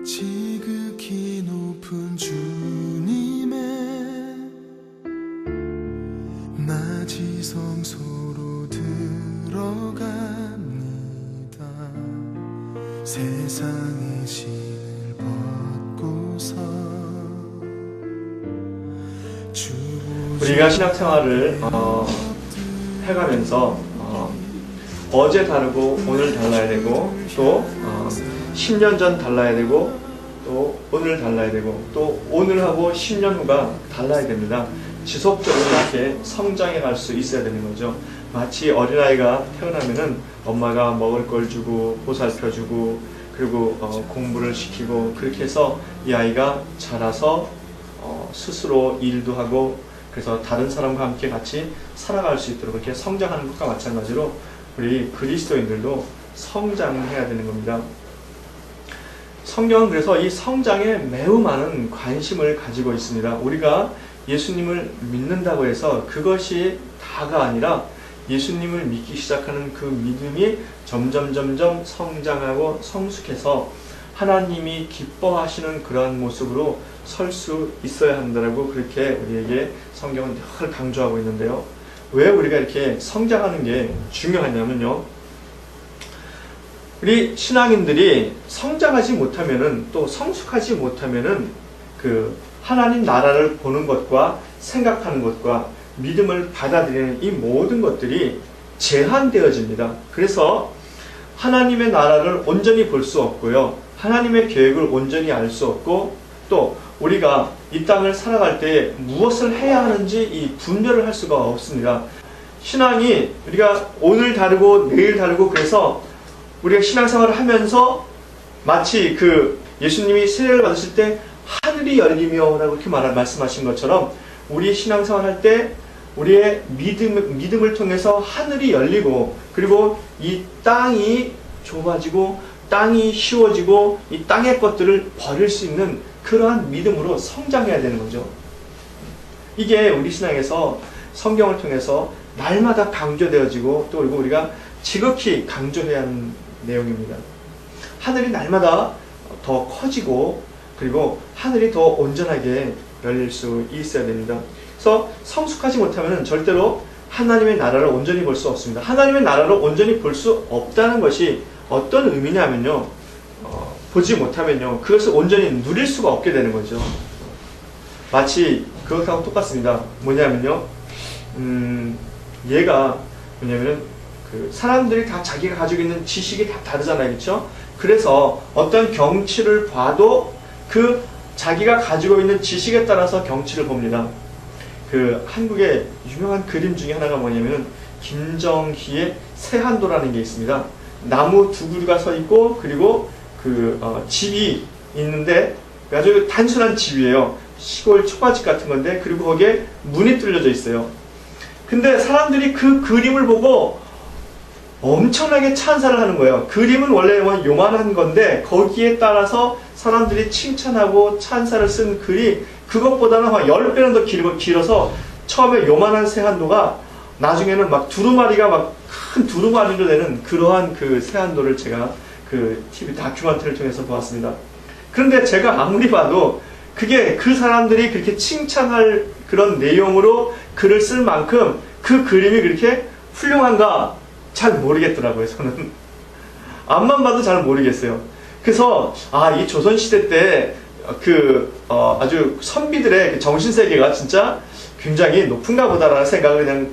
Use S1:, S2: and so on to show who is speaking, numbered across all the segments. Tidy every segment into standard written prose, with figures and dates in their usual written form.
S1: 지극히 높은 주님의 낮이 성소로 들어갑니다. 세상의 신을 벗고서
S2: 우리가 신학생활을 해가면서 어제 다르고 오늘 달라야 되고 또 10년 전 달라야 되고 또 오늘 달라야 되고 또 오늘하고 10년 후가 달라야 됩니다. 지속적으로 이렇게 성장해 갈 수 있어야 되는 거죠. 마치 어린아이가 태어나면은 엄마가 먹을 걸 주고 보살펴 주고 그리고 공부를 시키고 그렇게 해서 이 아이가 자라서 스스로 일도 하고 그래서 다른 사람과 함께 같이 살아갈 수 있도록 그렇게 성장하는 것과 마찬가지로 우리 그리스도인들도 성장해야 되는 겁니다. 성경은 그래서 이 성장에 매우 많은 관심을 가지고 있습니다. 우리가 예수님을 믿는다고 해서 그것이 다가 아니라 예수님을 믿기 시작하는 그 믿음이 점점 성장하고 성숙해서 하나님이 기뻐하시는 그러한 모습으로 설 수 있어야 한다고 그렇게 우리에게 성경은 늘 강조하고 있는데요. 왜 우리가 이렇게 성장하는 게 중요하냐면요. 우리 신앙인들이 성장하지 못하면은 또 성숙하지 못하면은 그 하나님 나라를 보는 것과 생각하는 것과 믿음을 받아들이는 이 모든 것들이 제한되어집니다. 그래서 하나님의 나라를 온전히 볼 수 없고요. 하나님의 계획을 온전히 알 수 없고 또 우리가 이 땅을 살아갈 때 무엇을 해야 하는지 이 분별을 할 수가 없습니다. 신앙이 우리가 오늘 다르고 내일 다르고 그래서 우리가 신앙생활을 하면서 마치 그 예수님이 세례를 받으실 때 하늘이 열리며 라고 이렇게 말씀하신 것처럼 우리 신앙생활 할 때 우리의 믿음을 통해서 하늘이 열리고 그리고 이 땅이 좁아지고 땅이 쉬워지고 이 땅의 것들을 버릴 수 있는 그러한 믿음으로 성장해야 되는 거죠. 이게 우리 신앙에서 성경을 통해서 날마다 강조되어지고 또 그리고 우리가 지극히 강조해야 하는 내용입니다. 하늘이 날마다 더 커지고 그리고 하늘이 더 온전하게 열릴 수 있어야 됩니다. 그래서 성숙하지 못하면 절대로 하나님의 나라를 온전히 볼 수 없습니다. 하나님의 나라를 온전히 볼 수 없다는 것이 어떤 의미냐면요. 보지 못하면요. 그것을 온전히 누릴 수가 없게 되는 거죠. 마치 그것하고 똑같습니다. 뭐냐면요. 얘가 뭐냐면은 그 사람들이 다 자기가 가지고 있는 지식이 다 다르잖아요. 그렇죠? 그래서 어떤 경치를 봐도 그 자기가 가지고 있는 지식에 따라서 경치를 봅니다. 그 한국의 유명한 그림 중에 하나가 뭐냐면 김정희의 세한도라는 게 있습니다. 나무 두 그루가 서 있고 그리고 그 집이 있는데 아주 단순한 집이에요. 시골 초가집 같은 건데 그리고 거기에 문이 뚫려져 있어요. 근데 사람들이 그 그림을 보고 엄청나게 찬사를 하는 거예요. 그림은 원래 요만한 건데 거기에 따라서 사람들이 칭찬하고 찬사를 쓴 글이 그것보다는 한 10배는 더 길어서 처음에 요만한 세한도가 나중에는 막 두루마리가 막 큰 두루마리로 되는 그러한 그 세한도를 제가 그 TV 다큐멘터리를 통해서 보았습니다. 그런데 제가 아무리 봐도 그게 그 사람들이 그렇게 칭찬할 그런 내용으로 글을 쓸 만큼 그 그림이 그렇게 훌륭한가 잘 모르겠더라고요. 저는 앞만 봐도 잘 모르겠어요. 그래서 이 조선시대 때 아주 선비들의 그 정신세계가 진짜 굉장히 높은가 보다라는 생각을 그냥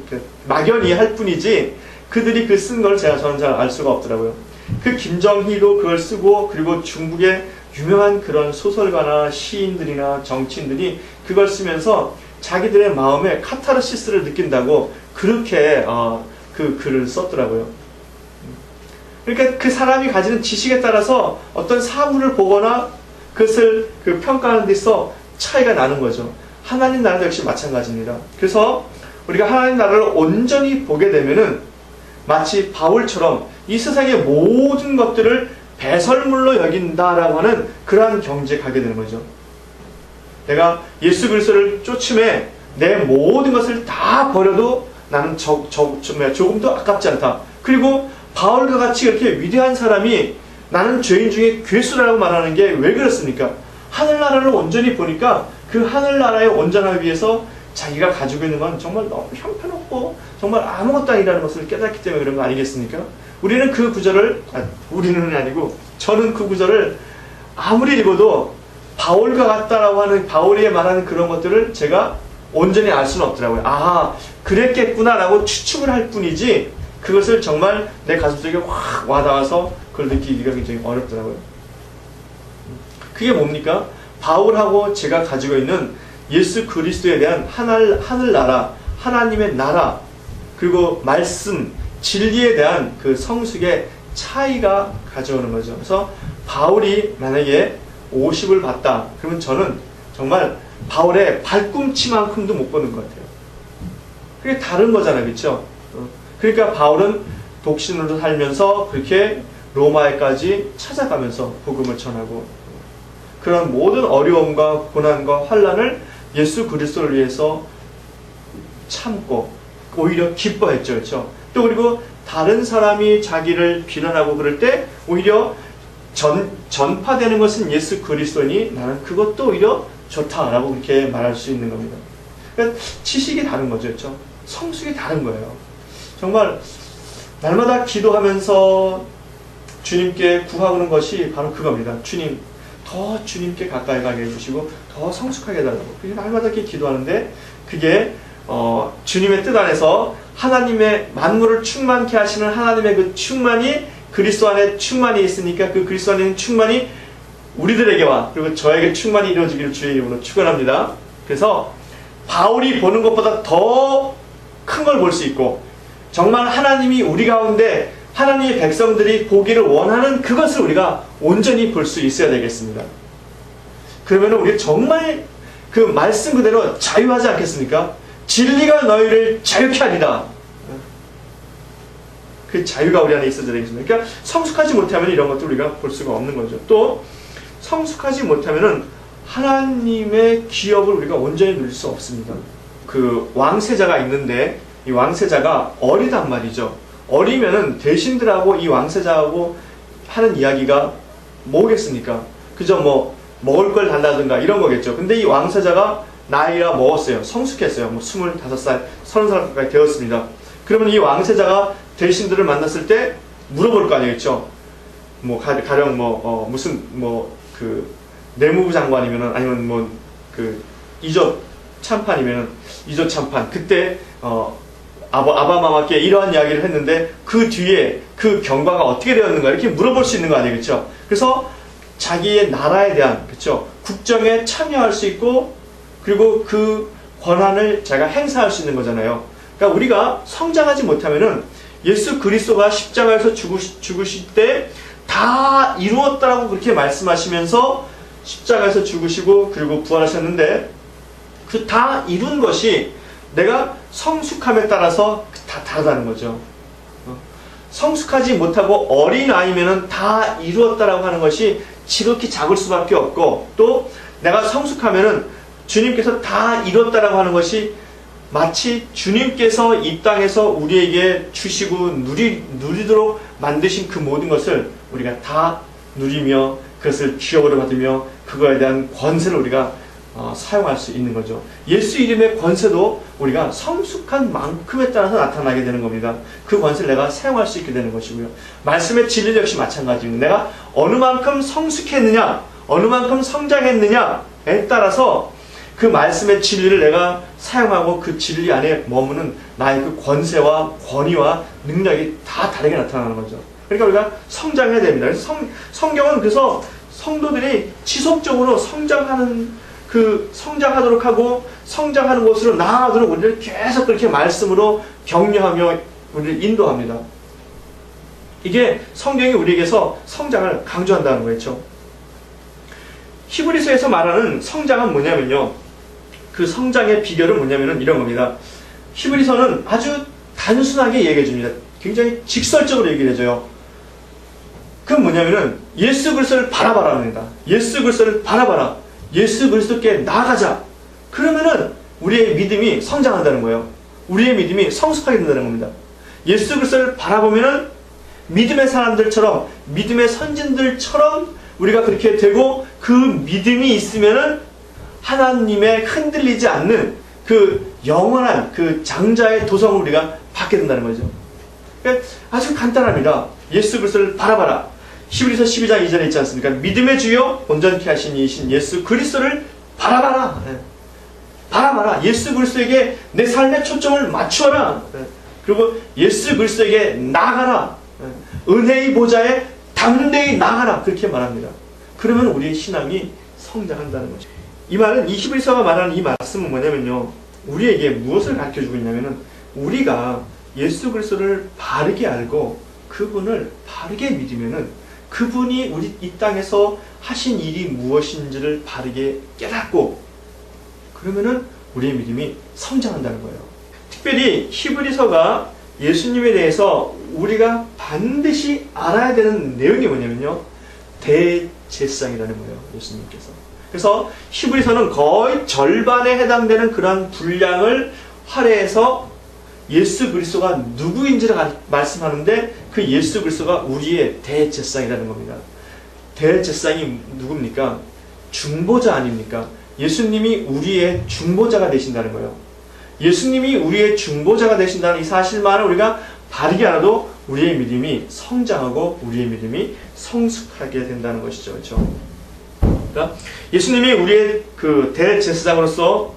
S2: 막연히 할 뿐이지 그들이 그 쓴 걸 저는 잘 알 수가 없더라고요. 그 김정희도 그걸 쓰고 그리고 중국의 유명한 그런 소설가나 시인들이나 정치인들이 그걸 쓰면서 자기들의 마음에 카타르시스를 느낀다고 그렇게 그 글을 썼더라고요. 그러니까 그 사람이 가지는 지식에 따라서 어떤 사물을 보거나 그것을 그 평가하는 데 있어 차이가 나는 거죠. 하나님 나라도 역시 마찬가지입니다. 그래서 우리가 하나님 나라를 온전히 보게 되면은 마치 바울처럼 이 세상의 모든 것들을 배설물로 여긴다라고 하는 그러한 경지에 가게 되는 거죠. 내가 예수 그리스도를 쫓음에 내 모든 것을 다 버려도 나는 조금도 아깝지 않다. 그리고 바울과 같이 이렇게 위대한 사람이 나는 죄인 중에 괴수라고 말하는 게 왜 그렇습니까? 하늘나라를 온전히 보니까 그 하늘나라의 온전함을 위해서 자기가 가지고 있는 건 정말 너무 형편없고 정말 아무것도 아니라는 것을 깨닫기 때문에 그런 거 아니겠습니까? 우리는 그 구절을, 우리는 아니고 저는 그 구절을 아무리 읽어도 바울과 같다라고 하는, 바울이 말하는 그런 것들을 제가 온전히 알 수는 없더라고요. 아, 그랬겠구나라고 추측을 할 뿐이지 그것을 정말 내 가슴속에 확 와닿아서 그걸 느끼기가 굉장히 어렵더라고요. 그게 뭡니까? 바울하고 제가 가지고 있는 예수 그리스도에 대한 하늘나라, 하나님의 나라, 그리고 말씀, 진리에 대한 그 성숙의 차이가 가져오는 거죠. 그래서 바울이 만약에 50을 받다, 그러면 저는 정말 바울의 발꿈치만큼도 못 보는 것 같아요. 그게 다른 거잖아요. 그렇죠? 그러니까 바울은 독신으로 살면서 그렇게 로마에까지 찾아가면서 복음을 전하고 그런 모든 어려움과 고난과 환난을 예수 그리스도를 위해서 참고 오히려 기뻐했죠. 그렇죠? 또 그리고 다른 사람이 자기를 비난하고 그럴 때 오히려 전파되는 것은 예수 그리스도니 나는 그것도 오히려 좋다라고 그렇게 말할 수 있는 겁니다. 그러니까 지식이 다른 거죠. 그렇죠? 성숙이 다른 거예요. 정말 날마다 기도하면서 주님께 구하는 것이 바로 그겁니다. 주님, 더 주님께 가까이 가게 해주시고 더 성숙하게 해달라고. 그게 날마다 이렇게 기도하는데 그게 주님의 뜻 안에서 하나님의 만물을 충만케 하시는 하나님의 그 충만이 그리스도 안에 충만이 있으니까 그 그리스도 안에 있는 충만이 우리들에게와 그리고 저에게 충만히 이루어지기를 주의 이름으로 축원합니다. 그래서 바울이 보는 것보다 더 큰 걸 볼 수 있고 정말 하나님이 우리 가운데 하나님의 백성들이 보기를 원하는 그것을 우리가 온전히 볼 수 있어야 되겠습니다. 그러면 우리 정말 그 말씀 그대로 자유하지 않겠습니까? 진리가 너희를 자유케 하리라. 그 자유가 우리 안에 있어야 되겠습니다. 그러니까 성숙하지 못하면 이런 것도 우리가 볼 수가 없는 거죠. 또 성숙하지 못하면은 하나님의 기업을 우리가 온전히 누릴 수 없습니다. 그 왕세자가 있는데 이 왕세자가 어리단 말이죠. 어리면은 대신들하고 이 왕세자하고 하는 이야기가 뭐겠습니까? 그저 뭐 먹을 걸 달라든가 이런 거겠죠. 근데 이 왕세자가 나이가 먹었어요. 성숙했어요. 뭐 25살, 30살 가까이 되었습니다. 그러면 이 왕세자가 대신들을 만났을 때 물어볼 거 아니겠죠. 뭐 가령 무슨 그 내무부 장관이면은 아니면 뭐 그 이조 참판이면은 이조 참판 그때 아바마마께 이러한 이야기를 했는데 그 뒤에 그 경과가 어떻게 되었는가 이렇게 물어볼 수 있는 거 아니겠죠. 그래서 자기의 나라에 대한 그렇죠 국정에 참여할 수 있고 그리고 그 권한을 자기가 행사할 수 있는 거잖아요. 그러니까 우리가 성장하지 못하면은 예수 그리스도가 십자가에서 죽으실 때 다 이루었다라고 그렇게 말씀하시면서 십자가에서 죽으시고 그리고 부활하셨는데 그 다 이룬 것이 내가 성숙함에 따라서 다 다르다는 거죠. 성숙하지 못하고 어린 아이면은 다 이루었다라고 하는 것이 지극히 작을 수밖에 없고 또 내가 성숙하면은 주님께서 다 이뤘다라고 하는 것이 마치 주님께서 이 땅에서 우리에게 주시고 누리도록 만드신 그 모든 것을 우리가 다 누리며 그것을 기업으로 받으며 그거에 대한 권세를 우리가 사용할 수 있는 거죠. 예수 이름의 권세도 우리가 성숙한 만큼에 따라서 나타나게 되는 겁니다. 그 권세를 내가 사용할 수 있게 되는 것이고요. 말씀의 진리 역시 마찬가지입니다. 내가 어느 만큼 성숙했느냐, 어느 만큼 성장했느냐에 따라서 그 말씀의 진리를 내가 사용하고 그 진리 안에 머무는 나의 그 권세와 권위와 능력이 다 다르게 나타나는 거죠. 그러니까 우리가 성장해야 됩니다. 그래서 성경은 그래서 성도들이 지속적으로 성장하도록 하고 성장하는 곳으로 나아가도록 우리를 계속 그렇게 말씀으로 격려하며 우리를 인도합니다. 이게 성경이 우리에게서 성장을 강조한다는 거겠죠. 히브리서에서 말하는 성장은 뭐냐면요. 그 성장의 비결은 뭐냐면은 이런 겁니다. 히브리서는 아주 단순하게 얘기해 줍니다. 굉장히 직설적으로 얘기를 해줘요. 그건 뭐냐면은 예수 그리스도를 바라봐라 합니다. 예수 그리스도를 바라봐라. 예수 그리스도께 나아가자. 그러면은 우리의 믿음이 성장한다는 거예요. 우리의 믿음이 성숙하게 된다는 겁니다. 예수 그리스도를 바라보면은 믿음의 사람들처럼, 믿음의 선진들처럼 우리가 그렇게 되고, 그 믿음이 있으면은 하나님의 흔들리지 않는 그 영원한 그 장자의 도성을 우리가 받게 된다는 거죠. 그러니까 아주 간단합니다. 예수 그리스도를 바라봐라. 히브리서 12장 2절에 있지 않습니까? 믿음의 주요 온전케 하신 이신 예수 그리스도를 바라봐라. 바라봐라. 예수 그리스도에게 내 삶의 초점을 맞추어라. 그리고 예수 그리스도에게 나아가라. 은혜의 보좌에 담대히 나아가라. 그렇게 말합니다. 그러면 우리의 신앙이 성장한다는 거죠. 이 말은, 이 히브리서가 말하는 이 말씀은 뭐냐면요, 우리에게 무엇을 가르쳐주고 있냐면은, 우리가 예수 그리스도를 바르게 알고 그분을 바르게 믿으면은 그분이 우리 이 땅에서 하신 일이 무엇인지를 바르게 깨닫고, 그러면은 우리의 믿음이 성장한다는 거예요. 특별히 히브리서가 예수님에 대해서 우리가 반드시 알아야 되는 내용이 뭐냐면요, 대제사장이라는 거예요. 예수님께서. 그래서 히브리서는 거의 절반에 해당되는 그런 분량을 할애해서 예수 그리스도가 누구인지를 말씀하는데, 그 예수 그리스도가 우리의 대제사장이라는 겁니다. 대제사장이 누굽니까? 중보자 아닙니까? 예수님이 우리의 중보자가 되신다는 거예요. 예수님이 우리의 중보자가 되신다는 이 사실만을 우리가 바르게 알아도 우리의 믿음이 성장하고 우리의 믿음이 성숙하게 된다는 것이죠. 그렇죠? 그러니까 예수님이 우리의 그 대제사장으로서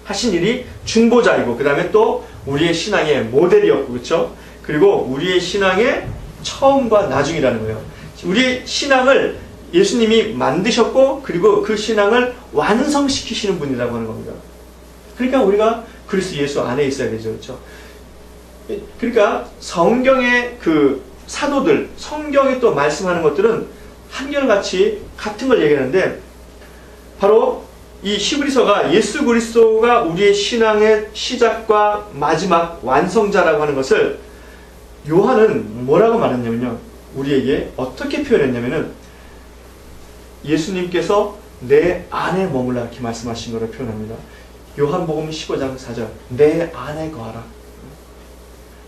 S2: 하신 일이 중보자이고, 그 다음에 또 우리의 신앙의 모델이었고, 그렇죠? 그리고 우리의 신앙의 처음과 나중이라는 거예요. 우리의 신앙을 예수님이 만드셨고, 그리고 그 신앙을 완성시키시는 분이라고 하는 겁니다. 그러니까 우리가 그리스도 예수 안에 있어야 되죠. 그렇죠? 그러니까 성경의 그 사도들, 성경이 또 말씀하는 것들은 한결같이 같은 걸 얘기하는데, 바로 이 히브리서가 예수 그리스도가 우리의 신앙의 시작과 마지막 완성자라고 하는 것을 요한은 뭐라고 말했냐면요, 우리에게 어떻게 표현했냐면은, 예수님께서 내 안에 머물라 이렇게 말씀하신 것을 표현합니다. 요한복음 15장 4절, 내 안에 거하라.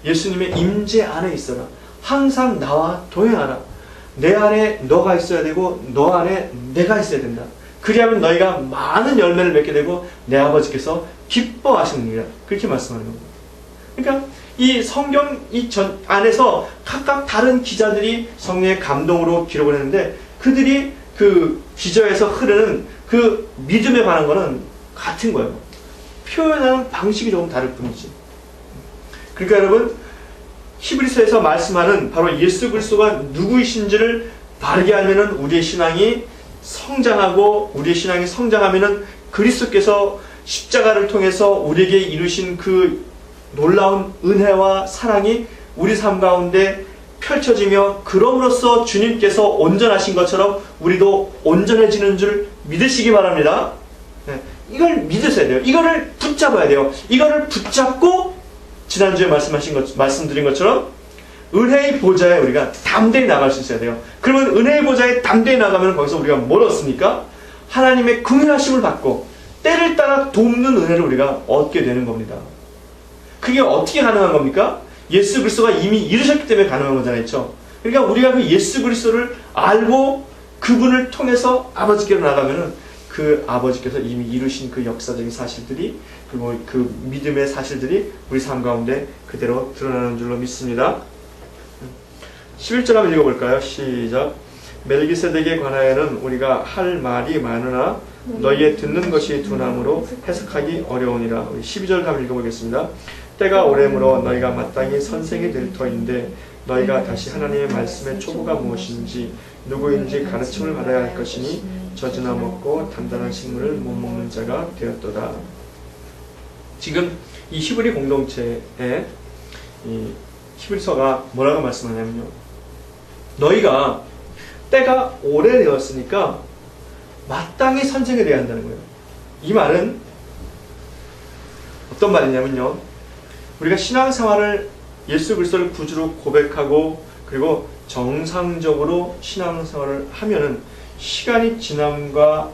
S2: 예수님의 임재 안에 있어라. 항상 나와 동행하라. 내 안에 너가 있어야 되고 너 안에 내가 있어야 된다. 그리하면 너희가 많은 열매를 맺게 되고 내 아버지께서 기뻐하시느니라. 그렇게 말씀하는 겁니다. 그러니까 이 성경 이 전 안에서 각각 다른 기자들이 성령의 감동으로 기록을 했는데, 그들이 그 기저에서 흐르는 그 믿음에 관한 거는 같은 거예요. 표현하는 방식이 조금 다를 뿐이지. 그러니까 여러분, 히브리서에서 말씀하는 바로 예수 그리스도가 누구이신지를 바르게 알면은 우리의 신앙이 성장하고, 우리의 신앙이 성장하면은 그리스도께서 십자가를 통해서 우리에게 이루신 그 놀라운 은혜와 사랑이 우리 삶 가운데 펼쳐지며, 그럼으로써 주님께서 온전하신 것처럼 우리도 온전해지는 줄 믿으시기 바랍니다. 네, 이걸 믿으셔야 돼요. 이거를 붙잡아야 돼요. 이거를 붙잡고 지난주에 말씀드린 것처럼 은혜의 보좌에 우리가 담대히 나갈 수 있어야 돼요. 그러면 은혜의 보좌에 담대히 나가면 거기서 우리가 뭘 얻습니까? 하나님의 긍휼하심을 받고 때를 따라 돕는 은혜를 우리가 얻게 되는 겁니다. 그게 어떻게 가능한 겁니까? 예수 그리스도가 이미 이루셨기 때문에 가능한 거잖아요. 그렇죠? 그러니까 우리가 그 예수 그리스도를 알고 그분을 통해서 아버지께로 나가면은 그 아버지께서 이미 이루신 그 역사적인 사실들이, 그리고 그 믿음의 사실들이 우리 삶 가운데 그대로 드러나는 줄로 믿습니다. 11절 한번 읽어볼까요? 시작. 멜기세덱에 관하여는 우리가 할 말이 많으나 너희의 듣는 것이 둔함으로 해석하기 어려우니라. 우리 12절 한번 읽어보겠습니다. 때가 오래므로 너희가 마땅히 선생이 될 터인데 너희가 다시 하나님의 말씀의 초보가 무엇인지 누구인지 가르침을 받아야 할 것이니 젖으나 먹고 단단한 식물을 못 먹는 자가 되었도다. 지금 이 히브리 공동체에 이 히브리서가 뭐라고 말씀하냐면요, 너희가 때가 오래되었으니까 마땅히 선생이 되어야 한다는 거예요. 이 말은 어떤 말이냐면요, 우리가 신앙생활을 예수 그리스도를 구주로 고백하고 그리고 정상적으로 신앙생활을 하면은 시간이 지남과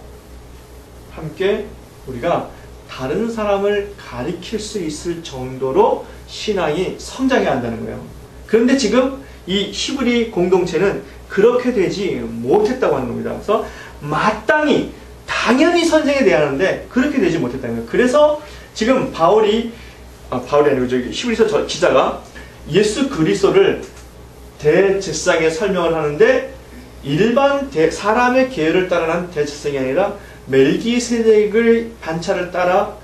S2: 함께 우리가 다른 사람을 가리킬 수 있을 정도로 신앙이 성장해야 한다는 거예요. 그런데 지금 이 히브리 공동체는 그렇게 되지 못했다고 하는 겁니다. 그래서 마땅히 당연히 선생에 대하는데 그렇게 되지 못했다는 거예요. 그래서 지금 바울이 아니고 저기 히브리서 기자가 예수 그리스도를 대제사장에 설명을 하는데 일반 사람의 계율을 따라한 대제사장이 아니라 멜기세덱의 반차를 따라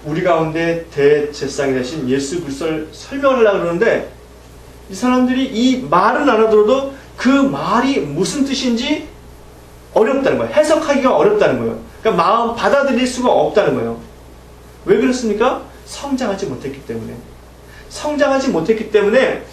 S2: 우리 가운데 대제사장이 되신 예수 그리스도를 설명을 하려고 그러는데 이 사람들이 이 말은 알아들어도 그 말이 무슨 뜻인지 어렵다는 거예요. 해석하기가 어렵다는 거예요. 그러니까 마음 받아들일 수가 없다는 거예요. 왜 그렇습니까? 성장하지 못했기 때문에. 성장하지 못했기 때문에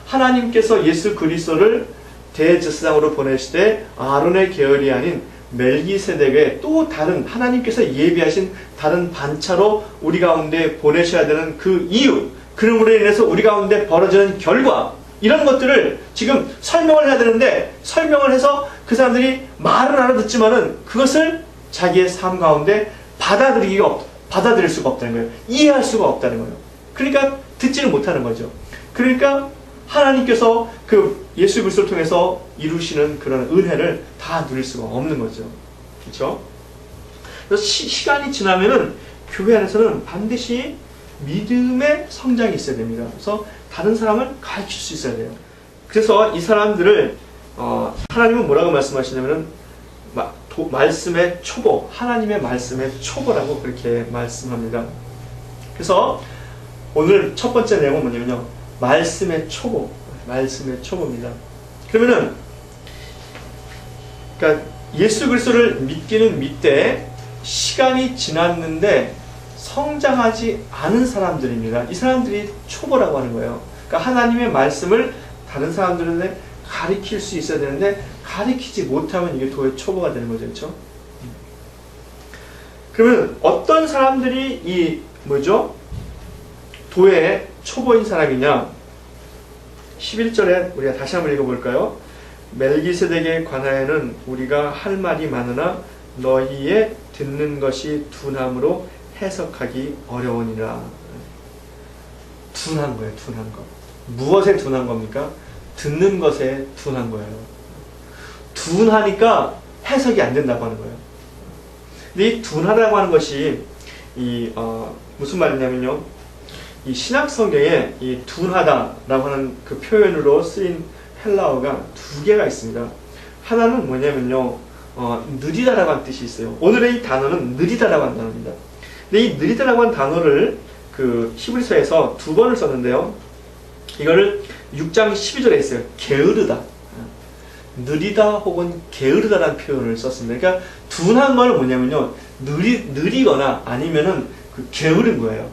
S2: 하나님께서 예수 그리스도를 대제사장으로 보내실 때 아론의 계열이 아닌 멜기세덱의 또 다른 하나님께서 예비하신 다른 반차로 우리 가운데 보내셔야 되는 그 이유, 그러므로 인해서 우리 가운데 벌어지는 결과, 이런 것들을 지금 설명을 해야 되는데 설명을 해서 그 사람들이 말은 알아듣지만은 그것을 자기의 삶 가운데 받아들일 수가 없다는 거예요. 이해할 수가 없다는 거예요. 그러니까 듣지를 못하는 거죠. 그러니까 하나님께서 그 예수 그리스도를 통해서 이루시는 그런 은혜를 다 누릴 수가 없는 거죠. 그렇죠? 그래서 시간이 지나면은 교회 안에서는 반드시 믿음의 성장이 있어야 됩니다. 그래서 다른 사람을 가르칠 수 있어야 돼요. 그래서 이 사람들을 하나님은 뭐라고 말씀하시냐면은 말씀의 초보, 하나님의 말씀의 초보라고 그렇게 말씀합니다. 그래서 오늘 첫 번째 내용은 뭐냐면요, 말씀의 초보입니다. 그러면은 그러니까 예수 그리스도를 믿기는 믿되 시간이 지났는데 성장하지 않은 사람들입니다. 이 사람들이 초보라고 하는 거예요. 그러니까 하나님의 말씀을 다른 사람들한테 가르칠 수 있어야 되는데 가르치지 못하면 이게 도의 초보가 되는 거죠. 그렇죠? 그러면 어떤 사람들이 이 도의 초보인 사람이냐? 11절에 우리가 다시 한번 읽어볼까요? 멜기세덱에 관하여는 우리가 할 말이 많으나 너희의 듣는 것이 둔함으로 해석하기 어려우니라. 둔한 거예요. 둔한 거. 무엇에 둔한 겁니까? 듣는 것에 둔한 거예요. 둔하니까 해석이 안 된다고 하는 거예요. 근데 이 둔하다고 하는 것이 무슨 말이냐면요, 이 신약 성경에 이 둔하다라고 하는 그 표현으로 쓰인 헬라어가 두 개가 있습니다. 하나는 뭐냐면요, 느리다라고 하는 뜻이 있어요. 오늘의 이 단어는 느리다라고 하는 단어입니다. 근데 이 느리다라고 하는 단어를 그 히브리서에서 두 번을 썼는데요, 이거를 6장 12절에 있어요. 게으르다, 느리다 혹은 게으르다라는 표현을 썼습니다. 그러니까 둔한 건 뭐냐면요, 느리거나 아니면은 그 게으른 거예요.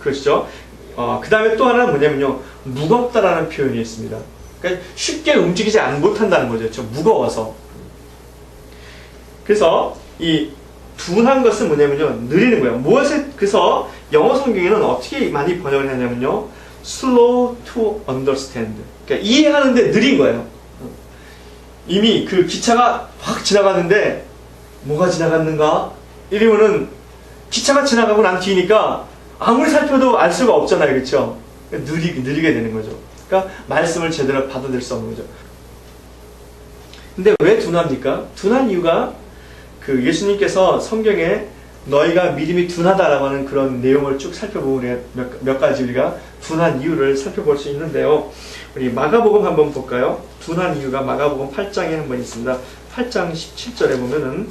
S2: 그렇죠? 그 다음에 또 하나는 뭐냐면요, 무겁다라는 표현이 있습니다. 그러니까 쉽게 움직이지 못한다는 거죠. 그렇죠? 무거워서. 그래서 이 둔한 것은 뭐냐면요, 느리는 거예요. 그래서 영어 성경에는 어떻게 많이 번역을 하냐면요, slow to understand. 그러니까 이해하는데 느린 거예요. 이미 그 기차가 확 지나가는데 뭐가 지나갔는가? 이러면은 기차가 지나가고 난 뒤니까 아무리 살펴도 알 수가 없잖아요. 그렇죠? 느리게 되는 거죠. 그러니까 말씀을 제대로 받아들일 수 없는 거죠. 근데 왜 둔합니까? 둔한 이유가 그 예수님께서 성경에 너희가 믿음이 둔하다라고 하는 그런 내용을 쭉 살펴보면 몇 가지 우리가 둔한 이유를 살펴볼 수 있는데요. 우리 마가복음 한번 볼까요? 둔한 이유가 마가복음 8장에 한번 있습니다. 8장 17절에 보면은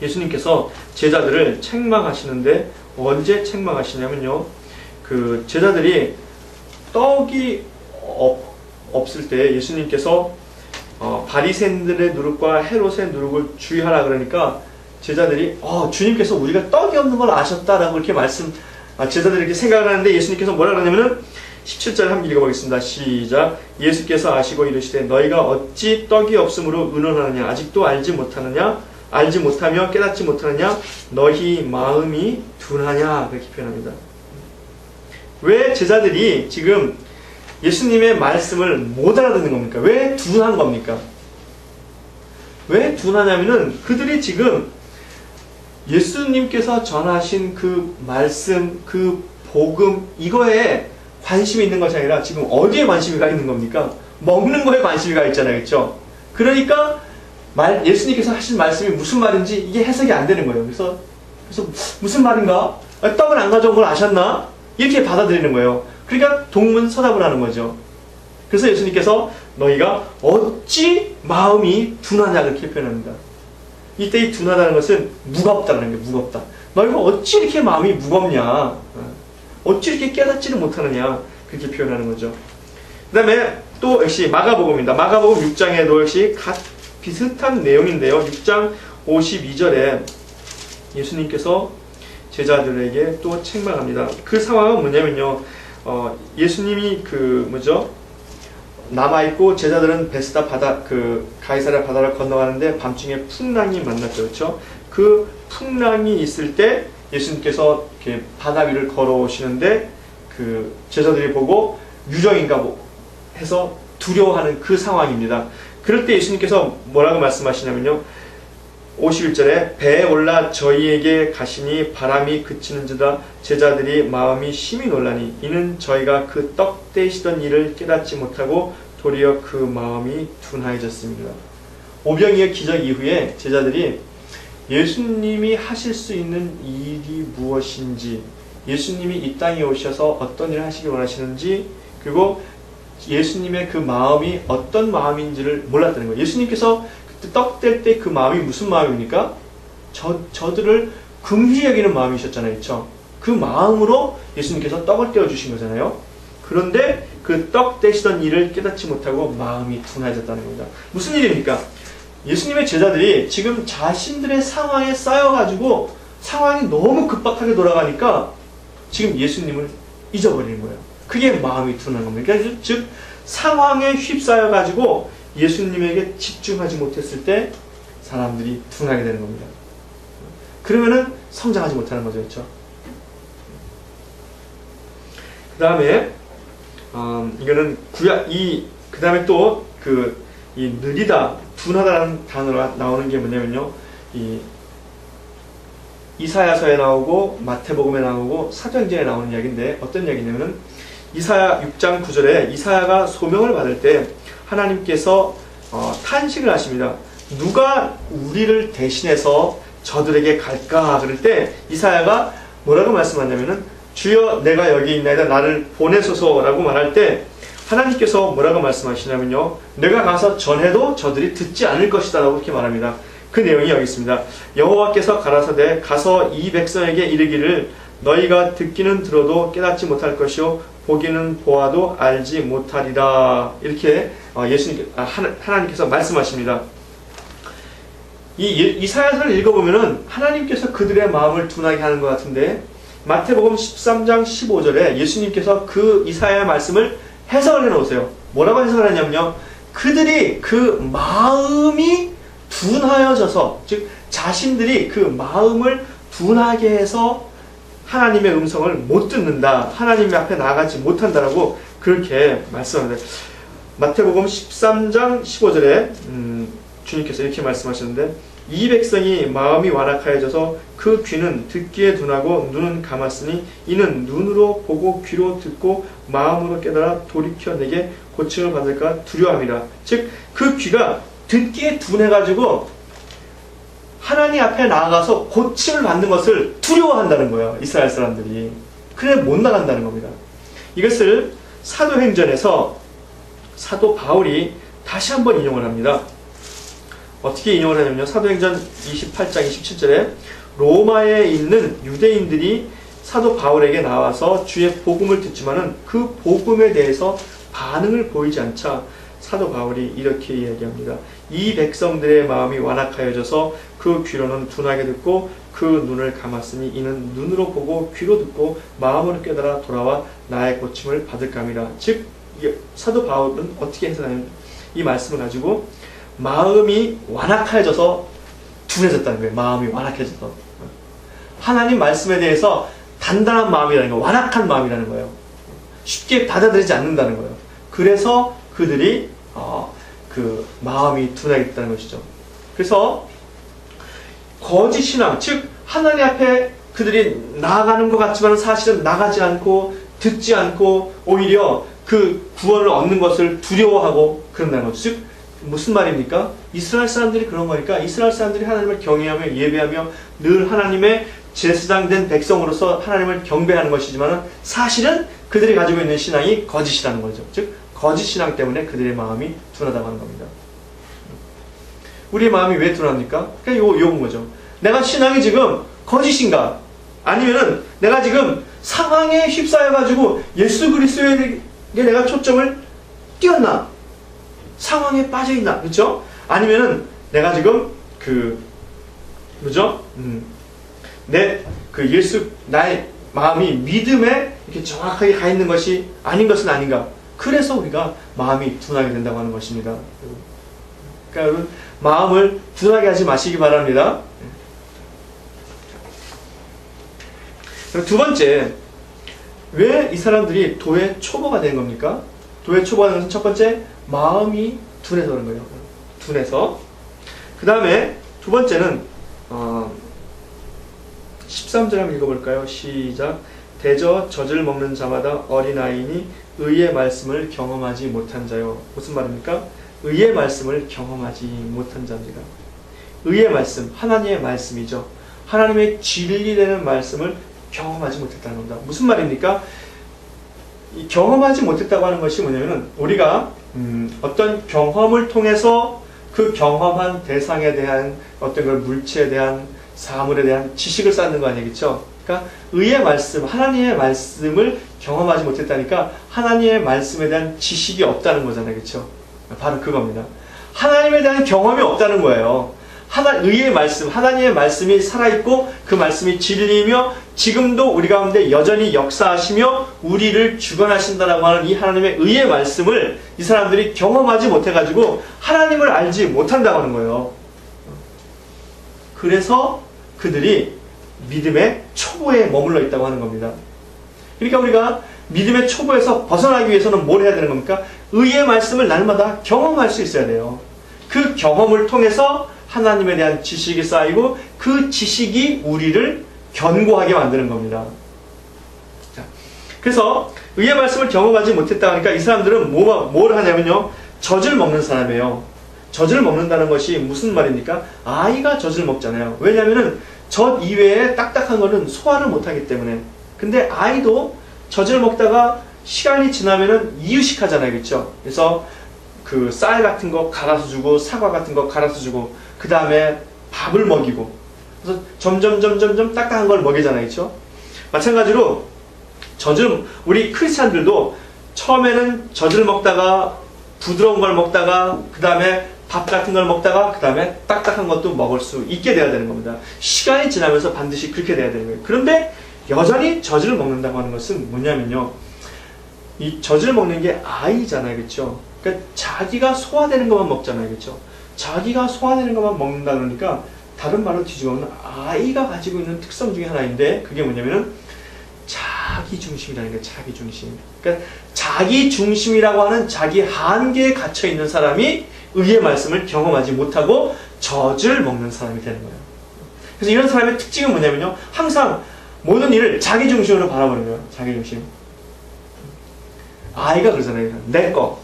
S2: 예수님께서 제자들을 책망하시는데 언제 책망하시냐면요, 그 제자들이 떡이 없을 때 예수님께서 바리새인들의 누룩과 헤롯의 누룩을 주의하라 그러니까 제자들이 주님께서 우리가 떡이 없는 걸 아셨다라고 이렇게 제자들이 이렇게 생각을 하는데 예수님께서 뭐라 그러냐면은 17절 한번 읽어보겠습니다. 시작. 예수께서 아시고 이르시되 너희가 어찌 떡이 없으므로 의논하느냐? 아직도 알지 못하며 깨닫지 못하느냐? 너희 마음이 둔하냐? 그렇게 표현합니다. 왜 제자들이 지금 예수님의 말씀을 못 알아듣는 겁니까? 왜 둔한 겁니까? 왜 둔하냐면은 그들이 지금 예수님께서 전하신 그 말씀, 그 복음, 이거에 관심이 있는 것이 아니라 지금 어디에 관심이 가 있는 겁니까? 먹는 거에 관심이 가 있잖아요. 그렇죠? 그러니까 예수님께서 하신 말씀이 무슨 말인지 이게 해석이 안 되는 거예요. 그래서 무슨 말인가? 떡을 안 가져온 걸 아셨나? 이렇게 받아들이는 거예요. 그러니까 동문서답을 하는 거죠. 그래서 예수님께서 너희가 어찌 마음이 둔하냐 그렇게 표현합니다. 이때 이 둔하다는 것은 무겁다는 게 무겁다. 너희가 어찌 이렇게 마음이 무겁냐? 어찌 이렇게 깨닫지를 못하느냐? 그렇게 표현하는 거죠. 그 다음에 또 역시 마가복음입니다. 마가복음 6장에도 역시 비슷한 내용인데요. 6장 52절에 예수님께서 제자들에게 또 책망합니다. 그 상황은 뭐냐면요. 예수님이 남아있고 제자들은 베스다 바다, 가이사랴 바다를 건너가는데 밤중에 풍랑이 만났죠. 그렇죠? 그 풍랑이 있을 때 예수님께서 이렇게 바다 위를 걸어오시는데 그 제자들이 보고 유령인가 해서 두려워하는 그 상황입니다. 그럴 때 예수님께서 뭐라고 말씀하시냐면요. 51절에 배에 올라 저희에게 가시니 바람이 그치는지라 제자들이 마음이 심히 놀라니 이는 저희가 그 떡 떼시던 일을 깨닫지 못하고 도리어 그 마음이 둔하여졌습니다. 오병이어 기적 이후에 제자들이 예수님이 하실 수 있는 일이 무엇인지, 예수님이 이 땅에 오셔서 어떤 일을 하시길 원하시는지, 그리고 예수님의 그 마음이 어떤 마음인지를 몰랐다는 거예요. 예수님께서 떡 뗄 때 그 마음이 무슨 마음입니까? 저들을 긍휼히 여기는 마음이셨잖아요. 그렇죠? 그 마음으로 예수님께서 떡을 떼어주신 거잖아요. 그런데 그 떡 떼시던 일을 깨닫지 못하고 마음이 둔해졌다는 겁니다. 무슨 일입니까? 예수님의 제자들이 지금 자신들의 상황에 쌓여가지고 상황이 너무 급박하게 돌아가니까 지금 예수님을 잊어버리는 거예요. 그게 마음이 둔한 겁니다. 그러니까 즉 상황에 휩싸여가지고 예수님에게 집중하지 못했을 때 사람들이 둔하게 되는 겁니다. 그러면은 성장하지 못하는 거죠. 그렇죠? 그 다음에 이거는 그 다음에 또 이 느리다, 둔하다라는 단어가 나오는 게 뭐냐면요. 이사야서에 나오고 마태복음에 나오고 사도행전에 나오는 이야기인데 어떤 이야기냐면은 이사야 6장 9절에 이사야가 소명을 받을 때 하나님께서 탄식을 하십니다. 누가 우리를 대신해서 저들에게 갈까? 그럴 때 이사야가 뭐라고 말씀하냐면은 주여 내가 여기 있나이다 나를 보내소서라고 말할 때 하나님께서 뭐라고 말씀하시냐면요. 내가 가서 전해도 저들이 듣지 않을 것이다 라고 이렇게 말합니다. 그 내용이 여기 있습니다. 여호와께서 가라사대 가서 이 백성에게 이르기를 너희가 듣기는 들어도 깨닫지 못할 것이요 보기는 보아도 알지 못하리라. 이렇게 하나님께서 말씀하십니다. 이사야서를 읽어보면은 하나님께서 그들의 마음을 둔하게 하는 것 같은데 마태복음 13장 15절에 예수님께서 그 이사야의 말씀을 해석을 해놓으세요. 뭐라고 해석을 하냐면요. 그들이 그 마음이 둔하여져서 즉 자신들이 그 마음을 둔하게 해서 하나님의 음성을 못 듣는다. 하나님 앞에 나아가지 못한다라고 그렇게 말씀합니다. 마태복음 13장 15절에 주님께서 이렇게 말씀하셨는데 이 백성이 마음이 완악하여져서 그 귀는 듣기에 둔하고 눈은 감았으니 이는 눈으로 보고 귀로 듣고 마음으로 깨달아 돌이켜 내게 고침을 받을까 두려워함이라. 즉 그 귀가 듣기에 둔해가지고 하나님 앞에 나아가서 고침을 받는 것을 두려워한다는 거예요. 이스라엘 사람들이. 그래 못 나간다는 겁니다. 이것을 사도행전에서 사도 바울이 다시 한번 인용을 합니다. 어떻게 인용을 하냐면요. 사도행전 28장 27절에 로마에 있는 유대인들이 사도 바울에게 나와서 주의 복음을 듣지만은 그 복음에 대해서 반응을 보이지 않자 사도 바울이 이렇게 이야기합니다. 이 백성들의 마음이 완악하여져서 그 귀로는 둔하게 듣고 그 눈을 감았으니 이는 눈으로 보고 귀로 듣고 마음으로 깨달아 돌아와 나의 고침을 받을감이라. 즉 사도 바울은 어떻게 해석하냐면 이 말씀을 가지고 마음이 완악해져서 둔해졌다는 거예요. 마음이 완악해져서 하나님 말씀에 대해서 단단한 마음이라는 거, 완악한 마음이라는 거예요. 쉽게 받아들이지 않는다는 거예요. 그래서 그들이 그 마음이 둔하겠다는 것이죠. 그래서 거짓 신앙, 즉 하나님 앞에 그들이 나아가는 것 같지만 사실은 나가지 않고 듣지 않고 오히려 그 구원을 얻는 것을 두려워하고 그런다는 거죠. 즉 무슨 말입니까? 이스라엘 사람들이 그런 거니까 이스라엘 사람들이 하나님을 경외하며 예배하며 늘 하나님의 제사장된 백성으로서 하나님을 경배하는 것이지만 사실은 그들이 가지고 있는 신앙이 거짓이라는 거죠. 즉 거짓 신앙 때문에 그들의 마음이 둔하다고 하는 겁니다. 우리의 마음이 왜 둔합니까? 그러니까 요건 거죠. 내가 신앙이 지금 거짓인가? 아니면은 내가 지금 상황에 휩싸여가지고 예수 그리스도에게 내가 초점을 띄웠나? 상황에 빠져있나? 그렇죠? 아니면은 내가 지금 뭐죠? 나의 마음이 믿음에 이렇게 정확하게 가 있는 것이 아닌 것은 아닌가? 그래서 우리가 마음이 둔하게 된다고 하는 것입니다. 그러니까 여러분 마음을 둔하게 하지 마시기 바랍니다. 그리고 두 번째, 왜 이 사람들이 도의 초보가 된 겁니까? 도의 초보가 된 것은 첫 번째, 마음이 둔해서 그런 거예요. 둔해서. 그 다음에 두 번째는 13절 한번 읽어볼까요? 시작. 대저 젖을 먹는 자마다 어린아이니 의의 말씀을 경험하지 못한 자요. 무슨 말입니까? 의의 말씀을 경험하지 못한 자입니다. 의의 말씀, 하나님의 말씀이죠. 하나님의 진리되는 말씀을 경험하지 못했다는 겁니다. 무슨 말입니까? 이 경험하지 못했다고 하는 것이 뭐냐면 우리가 어떤 경험을 통해서 그 경험한 대상에 대한 어떤 걸 물체에 대한 사물에 대한 지식을 쌓는 거 아니겠죠? 그러니까 의의 말씀, 하나님의 말씀을 경험하지 못했다니까 하나님의 말씀에 대한 지식이 없다는 거잖아요. 그렇죠? 바로 그겁니다. 하나님에 대한 경험이 없다는 거예요. 의의 말씀, 하나님의 말씀이 살아있고 그 말씀이 진리이며 지금도 우리 가운데 여전히 역사하시며 우리를 주관하신다라고 하는 이 하나님의 의의 말씀을 이 사람들이 경험하지 못해가지고 하나님을 알지 못한다고 하는 거예요. 그래서 그들이 믿음의 초보에 머물러 있다고 하는 겁니다. 그러니까 우리가 믿음의 초보에서 벗어나기 위해서는 뭘 해야 되는 겁니까? 의의 말씀을 날마다 경험할 수 있어야 돼요. 그 경험을 통해서 하나님에 대한 지식이 쌓이고 그 지식이 우리를 견고하게 만드는 겁니다. 자, 그래서 의의 말씀을 경험하지 못했다 하니까 이 사람들은 뭘 하냐면요. 젖을 먹는 사람이에요. 젖을 먹는다는 것이 무슨 말입니까? 아이가 젖을 먹잖아요. 왜냐하면 젖 이외에 딱딱한 거는 소화를 못하기 때문에. 근데 아이도 젖을 먹다가 시간이 지나면은 이유식 하잖아요. 그렇죠? 그래서 그 쌀 같은 거 갈아서 주고 사과 같은 거 갈아서 주고 그 다음에 밥을 먹이고 그래서 점점 딱딱한 걸 먹이잖아요. 그렇죠? 마찬가지로 우리 크리스찬들도 처음에는 젖을 먹다가 부드러운 걸 먹다가 그 다음에 밥 같은 걸 먹다가 그 다음에 딱딱한 것도 먹을 수 있게 돼야 되는 겁니다. 시간이 지나면서 반드시 그렇게 돼야 되는 거예요. 그런데 여전히 젖을 먹는다고 하는 것은 뭐냐면요. 이 젖을 먹는 게 아이잖아요. 그렇죠? 그러니까 자기가 소화되는 것만 먹잖아요. 그렇죠? 자기가 소화되는 것만 먹는다 그러니까 다른 말로 뒤집어보면 아이가 가지고 있는 특성 중에 하나인데 그게 뭐냐면은 자기 중심이라는 거예요. 자기 중심. 그러니까 자기 중심이라고 하는 자기 한계에 갇혀 있는 사람이 의의 말씀을 경험하지 못하고 젖을 먹는 사람이 되는 거예요. 그래서 이런 사람의 특징은 뭐냐면요. 항상 모든 일을 자기 중심으로 바라보는 거예요. 자기 중심. 아이가 그러잖아요. 내 거,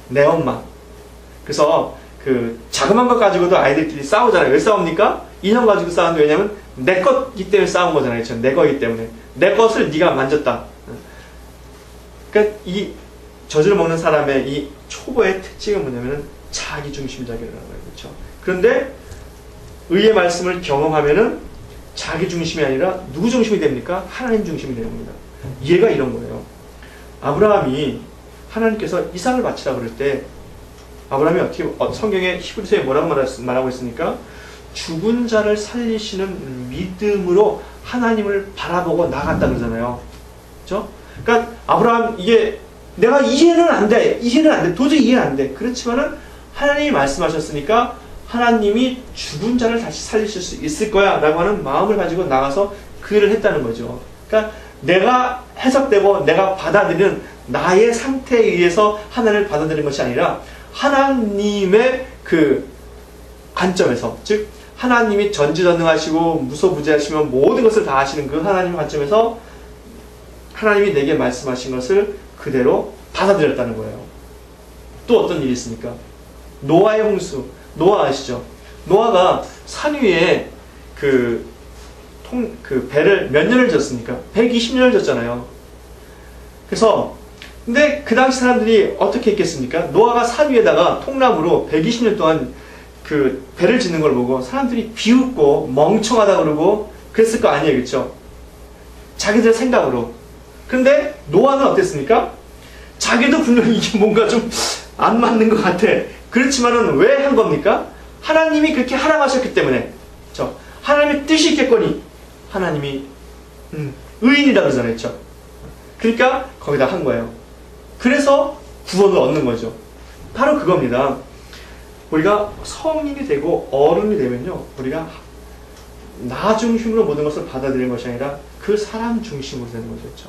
S2: 내 엄마. 그래서 그 자그마한 것 가지고도 아이들끼리 싸우잖아요. 왜 싸웁니까? 인형 가지고 싸우는데 왜냐면 내 거기 때문에 싸운 거잖아요. 그렇죠? 내 거기 때문에. 내 것을 네가 만졌다. 그러니까 이 젖을 먹는 사람의 이 초보의 특징은 뭐냐면은 자기 중심적이라는 거예요. 그렇죠? 그런데 의의 말씀을 경험하면은 자기 중심이 아니라 누구 중심이 됩니까? 하나님 중심이 되는 겁니다. 얘가 이런 거예요. 아브라함이 하나님께서 이삭을 바치라 그럴 때 아브라함이 어떻게 성경에 히브리서에 뭐라고 말하고 있습니까? 죽은 자를 살리시는 믿음으로 하나님을 바라보고 나갔다 그러잖아요. 그렇죠? 그러니까 아브라함 이게 내가 이해는 안 돼. 도저히 이해는 안 돼. 그렇지만은 하나님이 말씀하셨으니까 하나님이 죽은 자를 다시 살리실 수 있을 거야 라고 하는 마음을 가지고 나가서 그 일을 했다는 거죠. 그러니까 내가 해석되고 내가 받아들이는 나의 상태에 의해서 하나님을 받아들이는 것이 아니라 하나님의 그 관점에서, 즉 하나님이 전지전능하시고 무소부재하시며 모든 것을 다 하시는 그 하나님의 관점에서 하나님이 내게 말씀하신 것을 그대로 받아들였다는 거예요. 또 어떤 일이 있습니까? 노아의 홍수. 노아 아시죠? 노아가 산 위에 그 배를 몇 년을 졌습니까? 120년을 졌잖아요. 그래서 근데 그 당시 사람들이 어떻게 했겠습니까? 노아가 산 위에다가 통나무로 120년 동안 그 배를 짓는 걸 보고 사람들이 비웃고 멍청하다 그러고 그랬을 거 아니에요, 그렇죠? 자기들 생각으로. 그런데 노아는 어땠습니까? 자기도 분명히 이게 뭔가 좀 안 맞는 것 같아. 그렇지만은 왜 한 겁니까? 하나님이 그렇게 하라하셨기 때문에. 그렇죠? 하나님의 뜻이 있겠거니 하나님이 의인이라 그러잖아요, 그렇죠? 그러니까 거기다 한 거예요. 그래서 구원을 얻는 거죠. 바로 그겁니다. 우리가 성인이 되고 어른이 되면요, 우리가 나 중심으로 모든 것을 받아들이는 것이 아니라 그 사람 중심으로 되는 거죠. 그렇죠?